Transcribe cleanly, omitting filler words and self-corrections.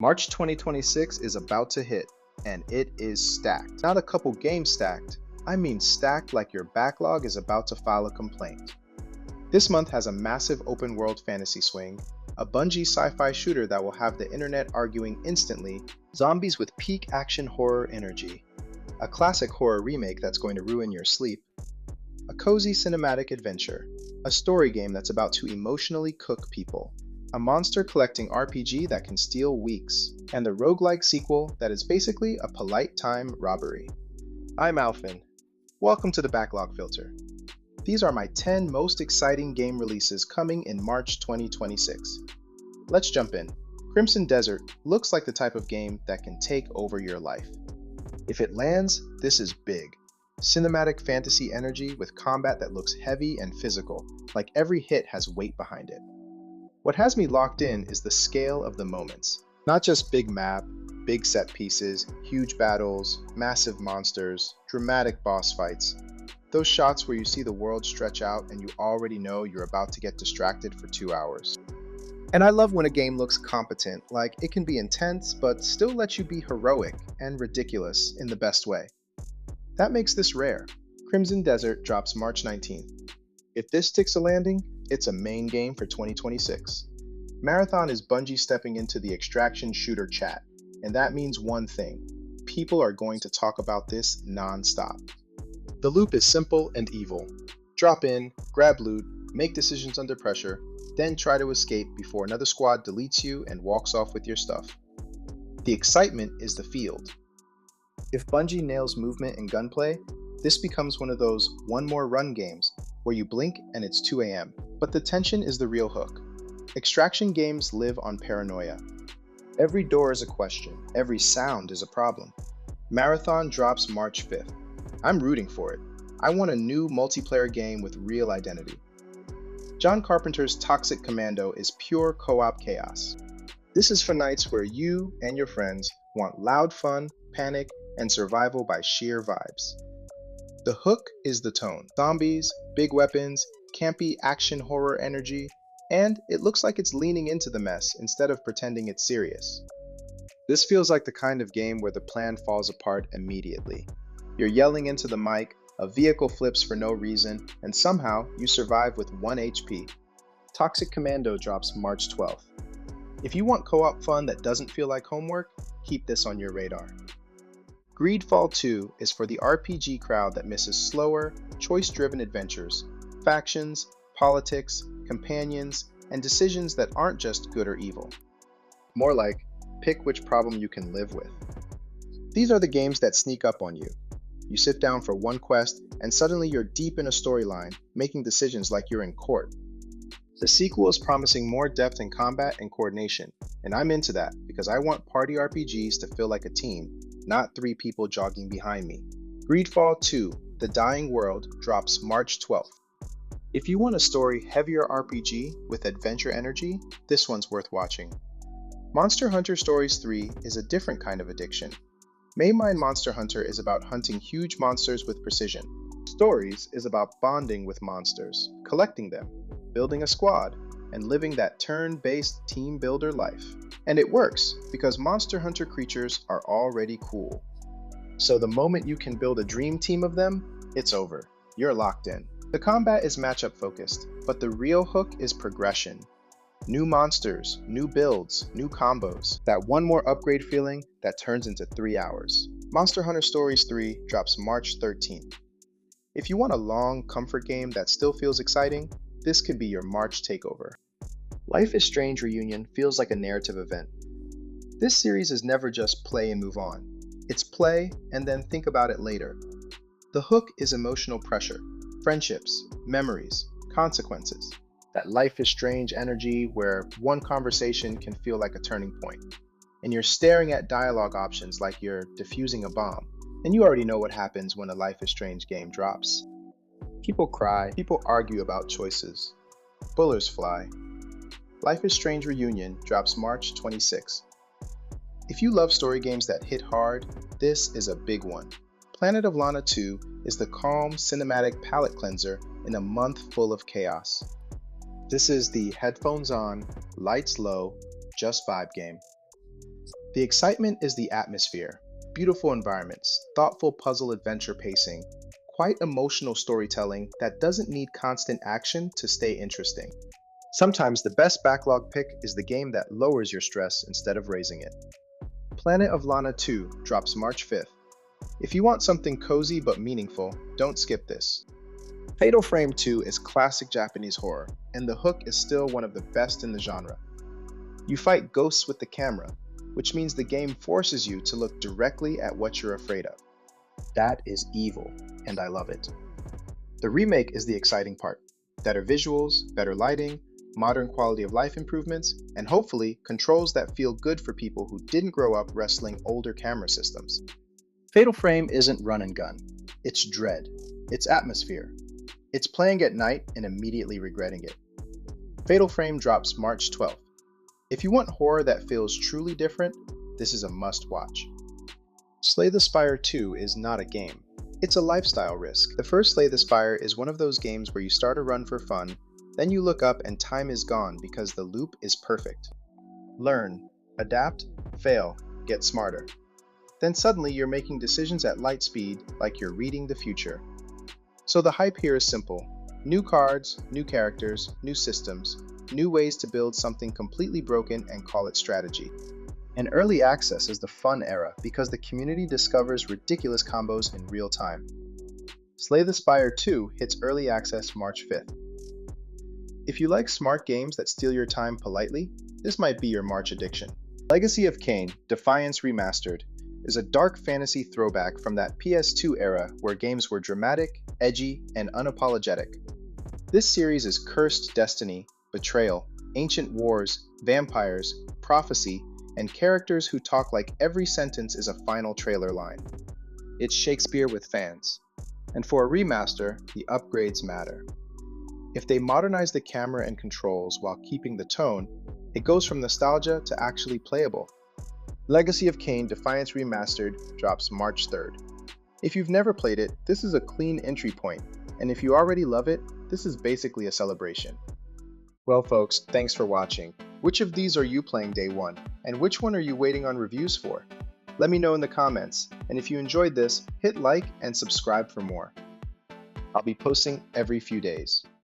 March 2026 is about to hit, and it is stacked. Not a couple games stacked, I mean stacked like your backlog is about to file a complaint. This month has a massive open world fantasy swing, a Bungie sci-fi shooter that will have the internet arguing instantly, zombies with peak action horror energy, a classic horror remake that's going to ruin your sleep, a cozy cinematic adventure, a story game that's about to emotionally cook people, a monster collecting RPG that can steal weeks, and the roguelike sequel that is basically a polite time robbery. I'm Alfin. Welcome to the Backlog Filter. These are my 10 most exciting game releases coming in March 2026. Let's jump in. Crimson Desert looks like the type of game that can take over your life. If it lands, this is big. Cinematic fantasy energy with combat that looks heavy and physical, like every hit has weight behind it. What has me locked in is the scale of the moments. Not just big map, big set pieces, huge battles, massive monsters, dramatic boss fights. Those shots where you see the world stretch out and you already know you're about to get distracted for 2 hours. And I love when a game looks competent, like it can be intense but still let you be heroic and ridiculous in the best way. That makes this rare. Crimson Desert drops March 19th. If this sticks a landing, it's a main game for 2026. Marathon is Bungie stepping into the extraction shooter chat, and that means one thing: people are going to talk about this non-stop. The loop is simple and evil. Drop in, grab loot, make decisions under pressure, then try to escape before another squad deletes you and walks off with your stuff. The excitement is the field. If Bungie nails movement and gunplay, this becomes one of those one more run games where you blink and it's 2 a.m. But the tension is the real hook. Extraction games live on paranoia. Every door is a question, every sound is a problem. Marathon drops March 5th. I'm rooting for it. I want a new multiplayer game with real identity. John Carpenter's Toxic Commando is pure co-op chaos. This is for nights where you and your friends want loud fun, panic, and survival by sheer vibes. The hook is the tone. Zombies, big weapons, campy action horror energy, and it looks like it's leaning into the mess instead of pretending it's serious. This feels like the kind of game where the plan falls apart immediately. You're yelling into the mic, a vehicle flips for no reason, and somehow you survive with 1 HP. Toxic Commando drops March 12th. If you want co-op fun that doesn't feel like homework, keep this on your radar. Greedfall 2 is for the RPG crowd that misses slower, choice-driven adventures, factions, politics, companions, and decisions that aren't just good or evil. More like, pick which problem you can live with. These are the games that sneak up on you. You sit down for one quest, and suddenly you're deep in a storyline, making decisions like you're in court. The sequel is promising more depth in combat and coordination, and I'm into that because I want party RPGs to feel like a team, not 3 people jogging behind me. Greedfall 2, The Dying World drops March 12th. If you want a story heavier RPG with adventure energy, this one's worth watching. Monster Hunter Stories 3 is a different kind of addiction. Mainline Monster Hunter is about hunting huge monsters with precision. Stories is about bonding with monsters, collecting them, building a squad, and living that turn-based team builder life. And it works because Monster Hunter creatures are already cool. So the moment you can build a dream team of them, it's over. You're locked in. The combat is matchup focused, but the real hook is progression. New monsters, new builds, new combos. That one more upgrade feeling that turns into 3 hours. Monster Hunter Stories 3 drops March 13th. If you want a long comfort game that still feels exciting, this could be your March takeover. Life is Strange Reunion feels like a narrative event. This series is never just play and move on. It's play and then think about it later. The hook is emotional pressure, friendships, memories, consequences. That Life is Strange energy where one conversation can feel like a turning point. And you're staring at dialogue options like you're defusing a bomb. And you already know what happens when a Life is Strange game drops. People cry, people argue about choices. Bullets fly. Life is Strange Reunion drops March 26th. If you love story games that hit hard, this is a big one. Planet of Lana 2 is the calm, cinematic palate cleanser in a month full of chaos. This is the headphones on, lights low, just vibe game. The excitement is the atmosphere, beautiful environments, thoughtful puzzle adventure pacing, quite emotional storytelling that doesn't need constant action to stay interesting. Sometimes the best backlog pick is the game that lowers your stress instead of raising it. Planet of Lana 2 drops March 5th. If you want something cozy but meaningful, don't skip this. Fatal Frame 2 is classic Japanese horror, and the hook is still one of the best in the genre. You fight ghosts with the camera, which means the game forces you to look directly at what you're afraid of. That is evil, and I love it. The remake is the exciting part. Better visuals, better lighting, modern quality of life improvements, and hopefully controls that feel good for people who didn't grow up wrestling older camera systems. Fatal Frame isn't run and gun. It's dread. It's atmosphere. It's playing at night and immediately regretting it. Fatal Frame drops March 12th. If you want horror that feels truly different, this is a must-watch. Slay the Spire 2 is not a game. It's a lifestyle risk. The first Slay the Spire is one of those games where you start a run for fun, then you look up and time is gone because the loop is perfect. Learn, adapt, fail, get smarter. Then suddenly you're making decisions at light speed like you're reading the future. So the hype here is simple. New cards, new characters, new systems, new ways to build something completely broken and call it strategy. And early access is the fun era because the community discovers ridiculous combos in real time. Slay the Spire 2 hits early access March 5th. If you like smart games that steal your time politely, this might be your March addiction. Legacy of Kain, Defiance Remastered, is a dark fantasy throwback from that PS2 era where games were dramatic, edgy, and unapologetic. This series is cursed destiny, betrayal, ancient wars, vampires, prophecy, and characters who talk like every sentence is a final trailer line. It's Shakespeare with fans. And for a remaster, the upgrades matter. If they modernize the camera and controls while keeping the tone, it goes from nostalgia to actually playable. Legacy of Kain Defiance Remastered drops March 3rd. If you've never played it, this is a clean entry point, and if you already love it, this is basically a celebration. Well folks, thanks for watching. Which of these are you playing day one, and which one are you waiting on reviews for? Let me know in the comments, and if you enjoyed this, hit like and subscribe for more. I'll be posting every few days.